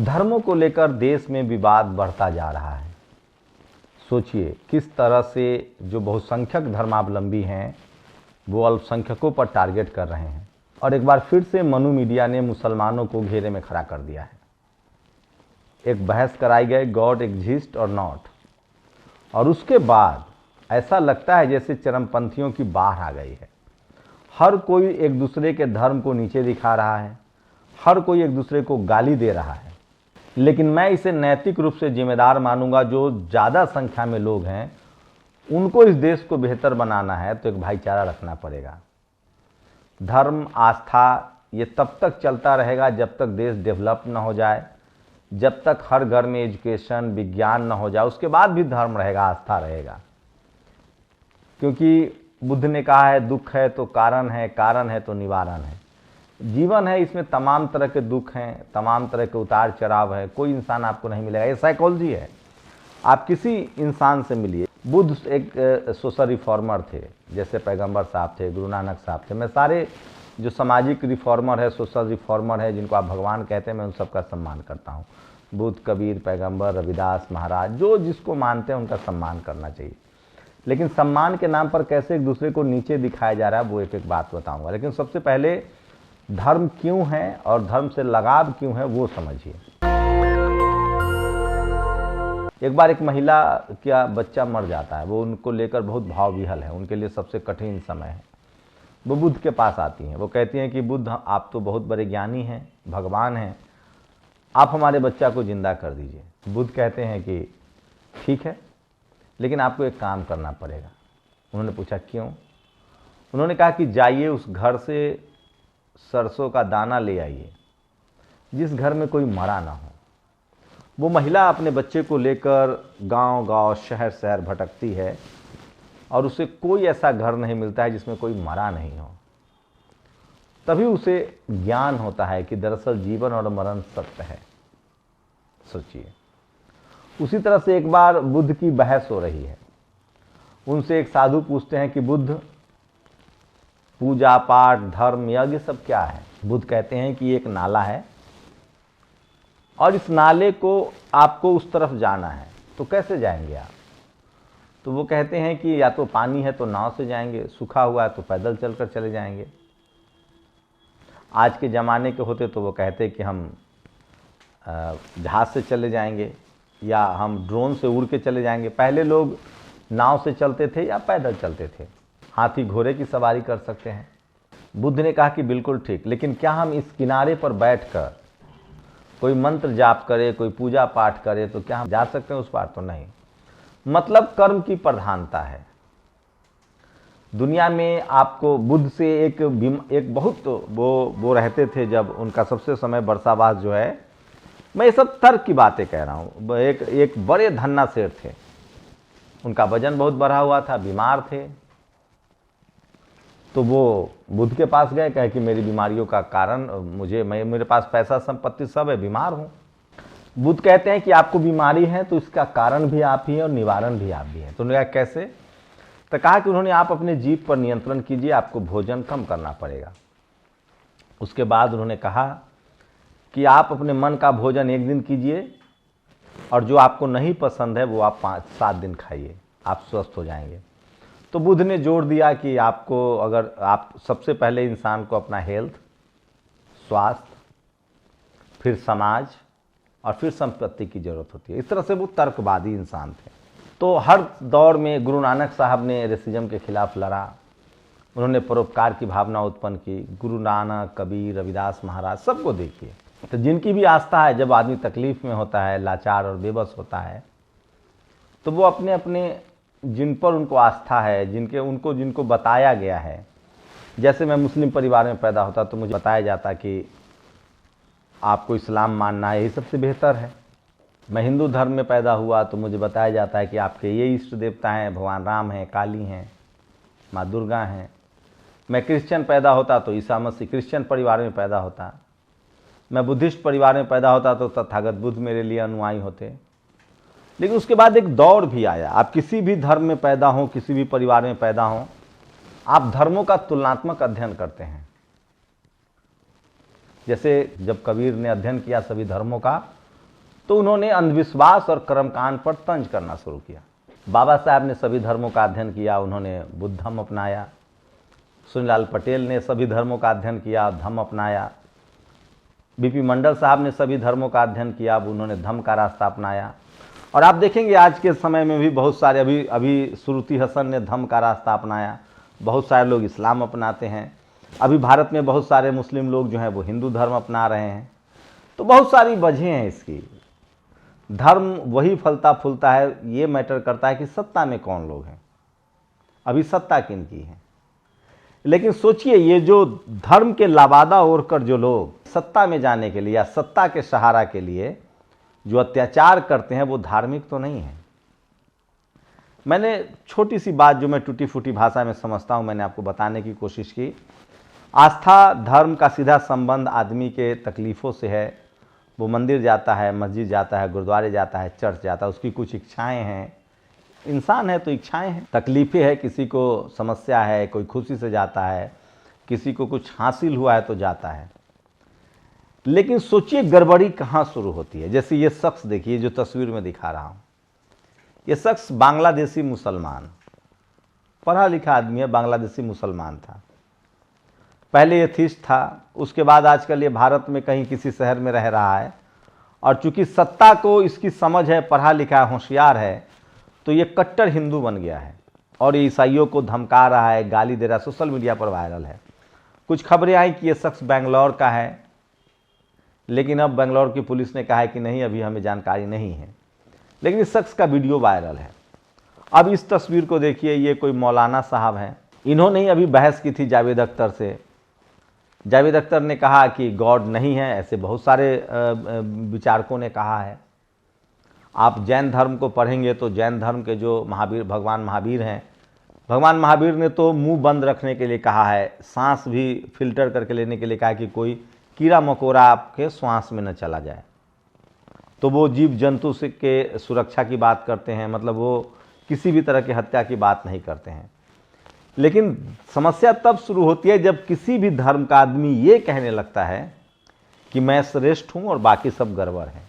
धर्मों को लेकर देश में विवाद बढ़ता जा रहा है। सोचिए किस तरह से जो बहुसंख्यक धर्मावलंबी हैं वो अल्पसंख्यकों पर टारगेट कर रहे हैं। और एक बार फिर से मनु मीडिया ने मुसलमानों को घेरे में खड़ा कर दिया है। एक बहस कराई गई, गॉड एग्जिस्ट और नॉट, और उसके बाद ऐसा लगता है जैसे चरमपंथियों की बाढ़ आ गई है। हर कोई एक दूसरे के धर्म को नीचे दिखा रहा है, हर कोई एक दूसरे को गाली दे रहा है। लेकिन मैं इसे नैतिक रूप से जिम्मेदार मानूंगा। जो ज़्यादा संख्या में लोग हैं उनको इस देश को बेहतर बनाना है तो एक भाईचारा रखना पड़ेगा। धर्म, आस्था ये तब तक चलता रहेगा जब तक देश डेवलप न हो जाए, जब तक हर घर में एजुकेशन, विज्ञान न हो जाए। उसके बाद भी धर्म रहेगा, आस्था रहेगा। क्योंकि बुद्ध ने कहा है दुख है तो कारण है, कारण है तो निवारण है। जीवन है, इसमें तमाम तरह के दुख हैं, तमाम तरह के उतार चढ़ाव है। कोई इंसान आपको नहीं मिलेगा, ये साइकोलॉजी है। आप किसी इंसान से मिलिए। बुद्ध एक सोशल रिफॉर्मर थे, जैसे पैगंबर साहब थे, गुरु नानक साहब थे। मैं सारे जो सामाजिक रिफॉर्मर है, सोशल रिफॉर्मर है, जिनको आप भगवान कहते हैं, मैं उन सबका सम्मान करता हूँ। बुद्ध, कबीर, पैगंबर, रविदास महाराज, जो जिसको मानते हैं उनका सम्मान करना चाहिए। लेकिन सम्मान के नाम पर कैसे एक दूसरे को नीचे दिखाया जा रहा है वो एक एक बात बताऊंगा। लेकिन सबसे पहले धर्म क्यों है और धर्म से लगाव क्यों है वो समझिए। एक बार एक महिला का बच्चा मर जाता है, वो उनको लेकर बहुत भाव विहल है, उनके लिए सबसे कठिन समय है। वो बुद्ध के पास आती हैं, वो कहती हैं कि बुद्ध आप तो बहुत बड़े ज्ञानी हैं, भगवान हैं, आप हमारे बच्चा को जिंदा कर दीजिए। बुद्ध कहते हैं कि ठीक है, लेकिन आपको एक काम करना पड़ेगा। उन्होंने पूछा क्यों? उन्होंने कहा कि जाइए उस घर से सरसों का दाना ले आइए जिस घर में कोई मरा ना हो। वो महिला अपने बच्चे को लेकर गांव-गांव, शहर-शहर भटकती है और उसे कोई ऐसा घर नहीं मिलता है जिसमें कोई मरा नहीं हो। तभी उसे ज्ञान होता है कि दरअसल जीवन और मरण सत्य है। सोचिए। उसी तरह से एक बार बुद्ध की बहस हो रही है। उनसे एक साधु पूछते हैं कि बुद्ध, पूजा पाठ, धर्म, यज्ञ सब क्या है? बुद्ध कहते हैं कि एक नाला है और इस नाले को आपको उस तरफ जाना है, तो कैसे जाएंगे आप? तो वो कहते हैं कि या तो पानी है तो नाव से जाएंगे, सूखा हुआ है तो पैदल चलकर चले जाएंगे। आज के ज़माने के होते तो वो कहते कि हम जहाज़ से चले जाएंगे या हम ड्रोन से उड़ के चले जाएंगे। पहले लोग नाव से चलते थे या पैदल चलते थे, हाथी घोड़े की सवारी कर सकते हैं। बुद्ध ने कहा कि बिल्कुल ठीक, लेकिन क्या हम इस किनारे पर बैठकर कोई मंत्र जाप करे, कोई पूजा पाठ करे तो क्या हम जा सकते हैं उस पार? तो नहीं। मतलब कर्म की प्रधानता है दुनिया में। आपको बुद्ध से एक बहुत वो रहते थे, जब उनका सबसे समय वर्षावास जो है, मैं ये सब तर्क की बातें कह रहा हूँ। एक बड़े धन्ना सेठ थे, उनका वजन बहुत बढ़ा हुआ था, बीमार थे। तो वो बुद्ध के पास गए, कहे कि मेरी बीमारियों का कारण मेरे पास पैसा संपत्ति सब है, बीमार हूँ। बुद्ध कहते हैं कि आपको बीमारी है तो इसका कारण भी आप ही है और निवारण भी आप भी है। तो उन्होंने कहा कैसे? तो कहा कि उन्होंने आप अपने जीभ पर नियंत्रण कीजिए, आपको भोजन कम करना पड़ेगा। उसके बाद उन्होंने कहा कि आप अपने मन का भोजन एक दिन कीजिए और जो आपको नहीं पसंद है वो आप 5-7 दिन खाइए, आप स्वस्थ हो जाएंगे। तो बुद्ध ने जोर दिया कि आपको, अगर आप सबसे पहले इंसान को अपना हेल्थ, स्वास्थ्य, फिर समाज और फिर संपत्ति की जरूरत होती है। इस तरह से वो तर्कवादी इंसान थे। तो हर दौर में गुरु नानक साहब ने रेसिज्म के खिलाफ लड़ा, उन्होंने परोपकार की भावना उत्पन्न की। गुरु नानक, कबीर, रविदास महाराज, सबको देखिए। तो जिनकी भी आस्था है, जब आदमी तकलीफ में होता है, लाचार और बेबस होता है, तो वो अपने अपने जिन पर उनको आस्था है, जिनको बताया गया है। जैसे मैं मुस्लिम परिवार में पैदा होता तो मुझे बताया जाता कि आपको इस्लाम मानना है, यही सबसे बेहतर है। मैं हिंदू धर्म में पैदा हुआ तो मुझे बताया जाता है कि आपके ये इष्ट देवता हैं, भगवान राम हैं, काली हैं, माँ दुर्गा हैं। मैं क्रिश्चियन पैदा होता तो ईसा मसीह, क्रिश्चियन परिवार में पैदा होता। मैं बुद्धिस्ट परिवार में पैदा होता तो तथागत बुद्ध मेरे लिए अनुयायी होते। लेकिन उसके बाद एक दौर भी आया। आप किसी भी धर्म में पैदा हों, किसी भी परिवार में पैदा हों, आप धर्मों का तुलनात्मक अध्ययन करते हैं। जैसे जब कबीर ने अध्ययन किया सभी धर्मों का, तो उन्होंने अंधविश्वास और कर्मकांड पर तंज करना शुरू किया। बाबा साहब ने सभी धर्मों का अध्ययन किया, उन्होंने बुद्ध धर्म अपनाया। सुनीलाल पटेल ने सभी धर्मों का अध्ययन किया, धम्म अपनाया। बीपी मंडल साहब ने सभी धर्मों का अध्ययन किया, अब उन्होंने धम्म का रास्ता अपनाया। और आप देखेंगे आज के समय में भी बहुत सारे, अभी सुरुति हसन ने धम्म का रास्ता अपनाया, बहुत सारे लोग इस्लाम अपनाते हैं। अभी भारत में बहुत सारे मुस्लिम लोग जो हैं वो हिंदू धर्म अपना रहे हैं। तो बहुत सारी वजह हैं इसकी। धर्म वही फलता फूलता है, ये मैटर करता है कि सत्ता में कौन लोग हैं, अभी सत्ता किनकी है। लेकिन सोचिए, ये जो धर्म के लावादा ओढ़कर जो लोग सत्ता में जाने के लिए या सत्ता के सहारा के लिए जो अत्याचार करते हैं, वो धार्मिक तो नहीं है। मैंने छोटी सी बात जो मैं टूटी फूटी भाषा में समझता हूं, मैंने आपको बताने की कोशिश की। आस्था धर्म का सीधा संबंध आदमी के तकलीफ़ों से है। वो मंदिर जाता है, मस्जिद जाता है, गुरुद्वारे जाता है, चर्च जाता है, उसकी कुछ इच्छाएं हैं। इंसान है तो इच्छाएं हैं, तकलीफ़ें हैं, किसी को समस्या है, कोई खुशी से जाता है, किसी को कुछ हासिल हुआ है तो जाता है। लेकिन सोचिए गड़बड़ी कहाँ शुरू होती है। जैसे ये शख्स देखिए जो तस्वीर में दिखा रहा हूँ, ये शख्स बांग्लादेशी मुसलमान, पढ़ा लिखा आदमी है, बांग्लादेशी मुसलमान था। पहले एथिस्ट था, उसके बाद आजकल ये भारत में कहीं किसी शहर में रह रहा है। और चूंकि सत्ता को इसकी समझ है, पढ़ा लिखा है, होशियार है, तो ये कट्टर हिंदू बन गया है और ये ईसाइयों को धमका रहा है, गाली दे रहा है, सोशल मीडिया पर वायरल है। कुछ खबरें आई कि ये शख्स बेंगलोर का है, लेकिन अब बेंगलोर की पुलिस ने कहा है कि नहीं, अभी हमें जानकारी नहीं है। लेकिन इस शख्स का वीडियो वायरल है। अब इस तस्वीर को देखिए, ये कोई मौलाना साहब हैं, इन्होंने ही अभी बहस की थी जावेद अख्तर से। जावेद अख्तर ने कहा कि गॉड नहीं है, ऐसे बहुत सारे विचारकों ने कहा है। आप जैन धर्म को पढ़ेंगे तो जैन धर्म के जो महावीर, भगवान महावीर हैं, भगवान महावीर ने तो मुंह बंद रखने के लिए कहा है, सांस भी फिल्टर करके लेने के लिए कहा कि कोई कीड़ा मकोड़ा आपके श्वास में न चला जाए। तो वो जीव जंतु से के सुरक्षा की बात करते हैं, मतलब वो किसी भी तरह की हत्या की बात नहीं करते हैं। लेकिन समस्या तब शुरू होती है जब किसी भी धर्म का आदमी ये कहने लगता है कि मैं श्रेष्ठ हूं और बाकी सब गड़बड़ है।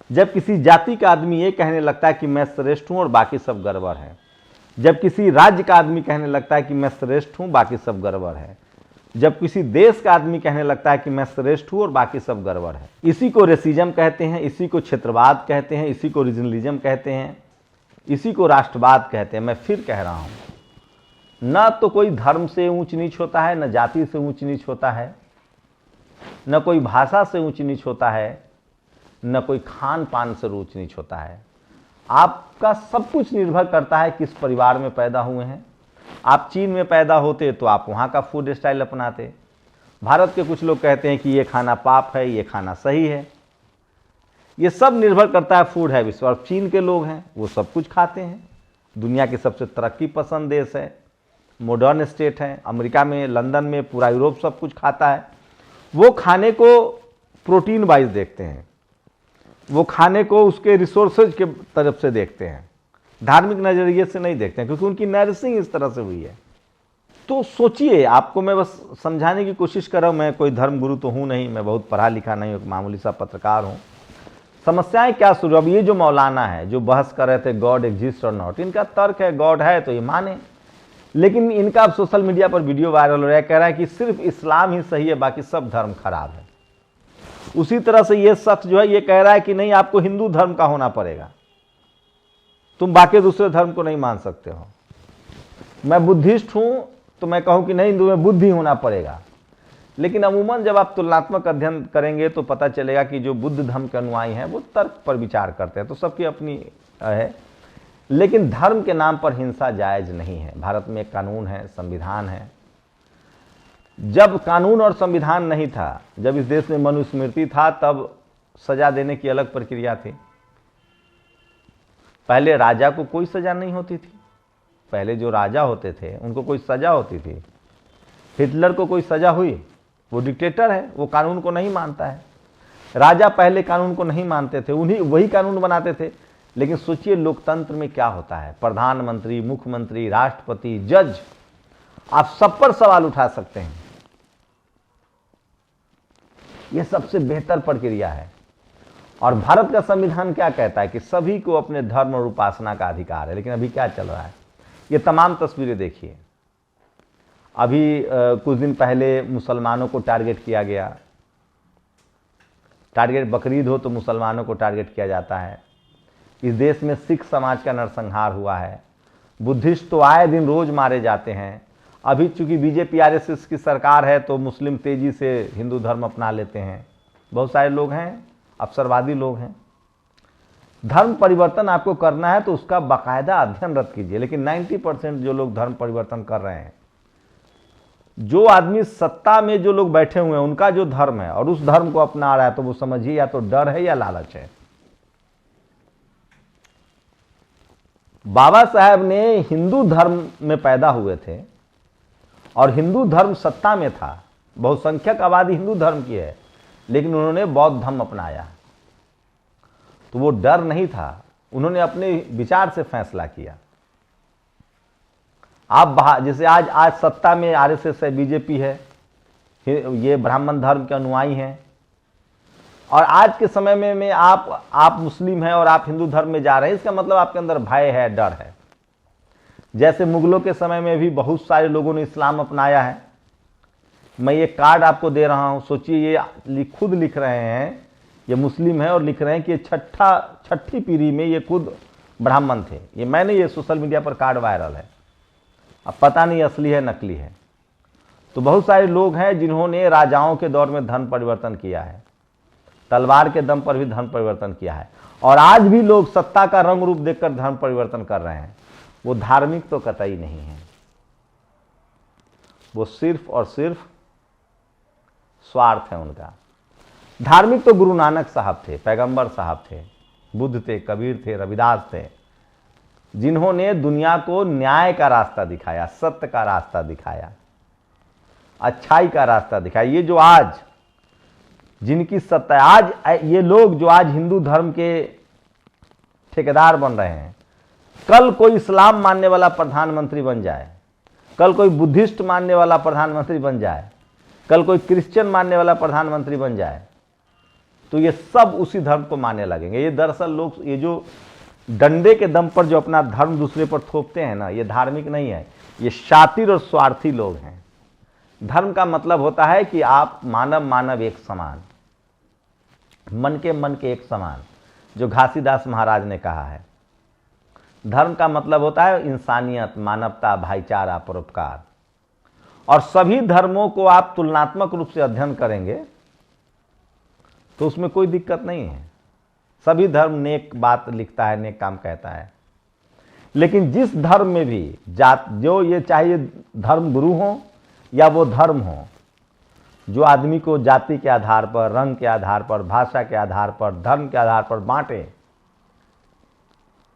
जब किसी जाति का आदमी ये कहने लगता है कि मैं श्रेष्ठ हूं और बाकी सब गड़बड़ है। जब किसी राज्य का आदमी कहने लगता है कि मैं श्रेष्ठ हूं, बाकी सब गड़बड़ है। जब किसी देश का आदमी कहने लगता है कि मैं श्रेष्ठ हूं और बाकी सब गड़बड़ है। इसी को रेसिज्म कहते हैं, इसी को क्षेत्रवाद कहते हैं, इसी को रीजनलिज्म कहते हैं, इसी को राष्ट्रवाद कहते हैं। मैं फिर कह रहा हूं, न तो कोई धर्म से ऊंच नीच होता है, न जाति से ऊंच नीच होता है, न कोई भाषा से ऊंच नीच होता है, न कोई खान पान से ऊंच नीच होता है। आपका सब कुछ निर्भर करता है किस परिवार में पैदा हुए हैं। आप चीन में पैदा होते तो आप वहाँ का फूड स्टाइल अपनाते। भारत के कुछ लोग कहते हैं कि ये खाना पाप है, ये खाना सही है। ये सब निर्भर करता है फूड हैबिट्स। और चीन के लोग हैं, वो सब कुछ खाते हैं, दुनिया के सबसे तरक्की पसंद देश है, मॉडर्न स्टेट है। अमेरिका में, लंदन में, पूरा यूरोप सब कुछ खाता है। वो खाने को प्रोटीन वाइज देखते हैं, वो खाने को उसके रिसोर्सेज के तरफ से देखते हैं, धार्मिक नजरिए से नहीं देखते हैं, क्योंकि उनकी नरिशिंग इस तरह से हुई है। तो सोचिए, आपको मैं बस समझाने की कोशिश कर रहा हूं। मैं कोई धर्म गुरु तो हूं नहीं, मैं बहुत पढ़ा लिखा नहीं हूं, मामूली सा पत्रकार हूं। समस्याएं क्या शुरू, अब ये जो मौलाना है जो बहस कर रहे थे गॉड एग्जिस्ट और नॉट, इनका तर्क है गॉड है तो ये माने। लेकिन इनका अब सोशल मीडिया पर वीडियो वायरल हो रहा है, कह रहा है कि सिर्फ इस्लाम ही सही है, बाकी सब धर्म खराब है। उसी तरह से ये शख्स जो है ये कह रहा है कि नहीं, आपको हिंदू धर्म का होना पड़ेगा, तुम बाकी दूसरे धर्म को नहीं मान सकते हो। मैं बुद्धिस्ट हूं तो मैं कहूं कि नहीं, हिंदू में बुद्धि होना पड़ेगा। लेकिन अमूमन जब आप तुलनात्मक अध्ययन करेंगे तो पता चलेगा कि जो बुद्ध धर्म के अनुयायी हैं वो तर्क पर विचार करते हैं, तो सबकी अपनी है। लेकिन धर्म के नाम पर हिंसा जायज नहीं है। भारत में एक कानून है, संविधान है। जब कानून और संविधान नहीं था, जब इस देश में मनुस्मृति था, तब सजा देने की अलग प्रक्रिया थी। पहले राजा को कोई सजा नहीं होती थी। पहले जो राजा होते थे उनको कोई सजा होती थी। हिटलर को कोई सजा हुई? वो डिक्टेटर है, वो कानून को नहीं मानता है। राजा पहले कानून को नहीं मानते थे, उन्हीं वही कानून बनाते थे। लेकिन सोचिए लोकतंत्र में क्या होता है, प्रधानमंत्री, मुख्यमंत्री, राष्ट्रपति, जज, आप सब पर सवाल उठा सकते हैं। यह सबसे बेहतर प्रक्रिया है। और भारत का संविधान क्या कहता है कि सभी को अपने धर्म और उपासना का अधिकार है। लेकिन अभी क्या चल रहा है, ये तमाम तस्वीरें देखिए। अभी कुछ दिन पहले मुसलमानों को टारगेट किया गया, टारगेट बकरीद हो तो मुसलमानों को टारगेट किया जाता है। इस देश में सिख समाज का नरसंहार हुआ है, बुद्धिस्ट तो आए दिन रोज मारे जाते हैं। अभी चूंकि बीजेपी आरएसएस की सरकार है तो मुस्लिम तेजी से हिंदू धर्म अपना लेते हैं, बहुत सारे लोग हैं, अवसरवादी लोग हैं। धर्म परिवर्तन आपको करना है तो उसका बाकायदा अध्ययन रद्द कीजिए। लेकिन 90% जो लोग धर्म परिवर्तन कर रहे हैं, जो आदमी सत्ता में जो लोग बैठे हुए हैं उनका जो धर्म है और उस धर्म को अपना रहा है, तो वो समझिए या तो डर है या लालच है। बाबा साहब ने हिंदू धर्म में पैदा हुए थे और हिंदू धर्म सत्ता में था, बहुसंख्यक आबादी हिंदू धर्म की है, लेकिन उन्होंने बौद्ध धर्म अपनाया। तो वो डर नहीं था, उन्होंने अपने विचार से फैसला किया। आप जैसे आज सत्ता में आरएसएस है, बीजेपी है, ये ब्राह्मण धर्म के अनुयायी हैं, और आज के समय में आप मुस्लिम हैं और आप हिंदू धर्म में जा रहे हैं, इसका मतलब आपके अंदर भय है, डर है। जैसे मुगलों के समय में भी बहुत सारे लोगों ने इस्लाम अपनाया है। मैं ये कार्ड आपको दे रहा हूं, सोचिए ये खुद लिख रहे हैं, ये मुस्लिम है और लिख रहे हैं कि छठी पीढ़ी में ये खुद ब्राह्मण थे। ये मैंने ये सोशल मीडिया पर कार्ड वायरल है, अब पता नहीं असली है नकली है। तो बहुत सारे लोग हैं जिन्होंने राजाओं के दौर में धर्म परिवर्तन किया है, तलवार के दम पर भी धर्म परिवर्तन किया है, और आज भी लोग सत्ता का रंग रूप देखकर धर्म परिवर्तन कर रहे हैं। वो धार्मिक तो कतई नहीं है, वो सिर्फ और सिर्फ स्वार्थ है उनका। धार्मिक तो गुरु नानक साहब थे, पैगंबर साहब थे, बुद्ध थे, कबीर थे, रविदास थे, जिन्होंने दुनिया को न्याय का रास्ता दिखाया, सत्य का रास्ता दिखाया, अच्छाई का रास्ता दिखाया। ये जो आज जिनकी सत्ता, आज ये लोग जो आज हिंदू धर्म के ठेकेदार बन रहे हैं, कल कोई इस्लाम मानने वाला प्रधानमंत्री बन जाए, कल कोई बुद्धिस्ट मानने वाला प्रधानमंत्री बन जाए, कल कोई क्रिश्चियन मानने वाला प्रधानमंत्री बन जाए, तो ये सब उसी धर्म को मानने लगेंगे। ये दरअसल लोग ये जो डंडे के दम पर जो अपना धर्म दूसरे पर थोपते हैं ना, ये धार्मिक नहीं है, ये शातिर और स्वार्थी लोग हैं। धर्म का मतलब होता है कि आप मानव एक समान, मन के एक समान, जो घासीदास महाराज ने कहा है। धर्म का मतलब होता है इंसानियत, मानवता, भाईचारा, परोपकार। और सभी धर्मों को आप तुलनात्मक रूप से अध्ययन करेंगे तो उसमें कोई दिक्कत नहीं है। सभी धर्म नेक बात लिखता है, नेक काम कहता है। लेकिन जिस धर्म में भी जो ये चाहिए धर्म गुरु हो या वो धर्म हो जो आदमी को जाति के आधार पर, रंग के आधार पर, भाषा के आधार पर, धर्म के आधार पर बांटे,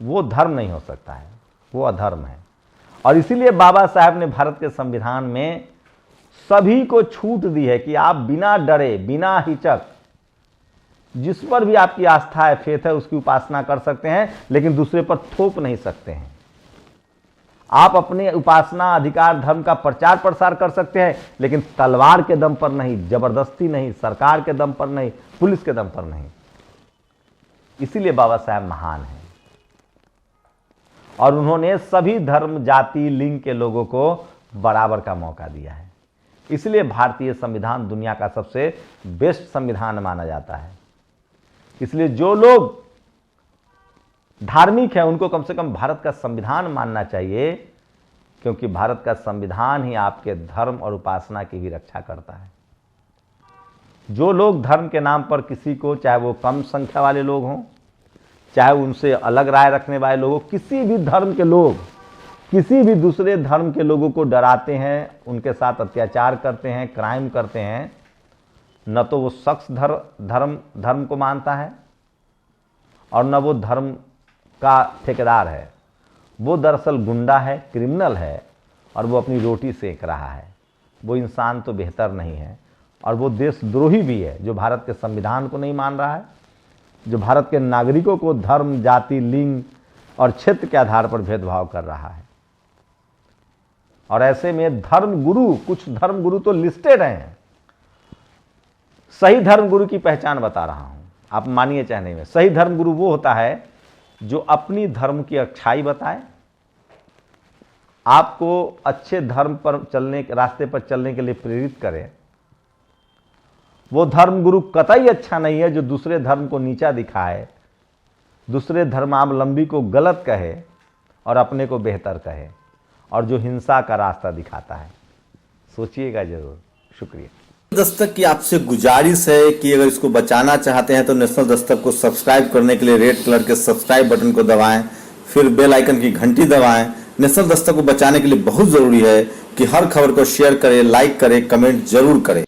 वो धर्म नहीं हो सकता है, वो अधर्म है। और इसीलिए बाबा साहब ने भारत के संविधान में सभी को छूट दी है कि आप बिना डरे, बिना हिचक, जिस पर भी आपकी आस्था है, फेथ है, उसकी उपासना कर सकते हैं, लेकिन दूसरे पर थोप नहीं सकते हैं। आप अपने उपासना, अधिकार, धर्म का प्रचार प्रसार कर सकते हैं, लेकिन तलवार के दम पर नहीं, जबरदस्ती नहीं, सरकार के दम पर नहीं, पुलिस के दम पर नहीं। इसीलिए बाबा साहब महान हैं और उन्होंने सभी धर्म, जाति, लिंग के लोगों को बराबर का मौका दिया है। इसलिए भारतीय संविधान दुनिया का सबसे बेस्ट संविधान माना जाता है। इसलिए जो लोग धार्मिक हैं उनको कम से कम भारत का संविधान मानना चाहिए, क्योंकि भारत का संविधान ही आपके धर्म और उपासना की भी रक्षा करता है। जो लोग धर्म के नाम पर किसी को, चाहे वो कम संख्या वाले लोग हों, चाहे उनसे अलग राय रखने वाले लोग, किसी भी धर्म के लोग किसी भी दूसरे धर्म के लोगों को डराते हैं, उनके साथ अत्याचार करते हैं, क्राइम करते हैं, न तो वो शख्स धर्म को मानता है और न वो धर्म का ठेकेदार है। वो दरअसल गुंडा है, क्रिमिनल है और वो अपनी रोटी सेक रहा है। वो इंसान तो बेहतर नहीं है और वो देशद्रोही भी है जो भारत के संविधान को नहीं मान रहा है, जो भारत के नागरिकों को धर्म, जाति, लिंग और क्षेत्र के आधार पर भेदभाव कर रहा है। और ऐसे में धर्मगुरु, कुछ धर्मगुरु तो लिस्टेड हैं। सही धर्मगुरु की पहचान बता रहा हूं। आप मानिए चाहे नहीं। में सही धर्म गुरु वो होता है जो अपनी धर्म की अच्छाई बताए, आपको अच्छे धर्म पर चलने रास्ते पर चलने के लिए प्रेरित करे। वो धर्म गुरु कतई अच्छा नहीं है जो दूसरे धर्म को नीचा दिखाए, दूसरे धर्मावलंबी को गलत कहे और अपने को बेहतर कहे, और जो हिंसा का रास्ता दिखाता है। सोचिएगा जरूर। शुक्रिया। दस्तक की आपसे गुजारिश है कि अगर इसको बचाना चाहते हैं तो नेशनल दस्तक को सब्सक्राइब करने के लिए रेड कलर के सब्सक्राइब बटन को दबाएं, फिर बेल आइकन की घंटी दबाएं। नेशनल दस्तक को बचाने के लिए बहुत जरूरी है कि हर खबर को शेयर करें, लाइक करें, कमेंट जरूर करें।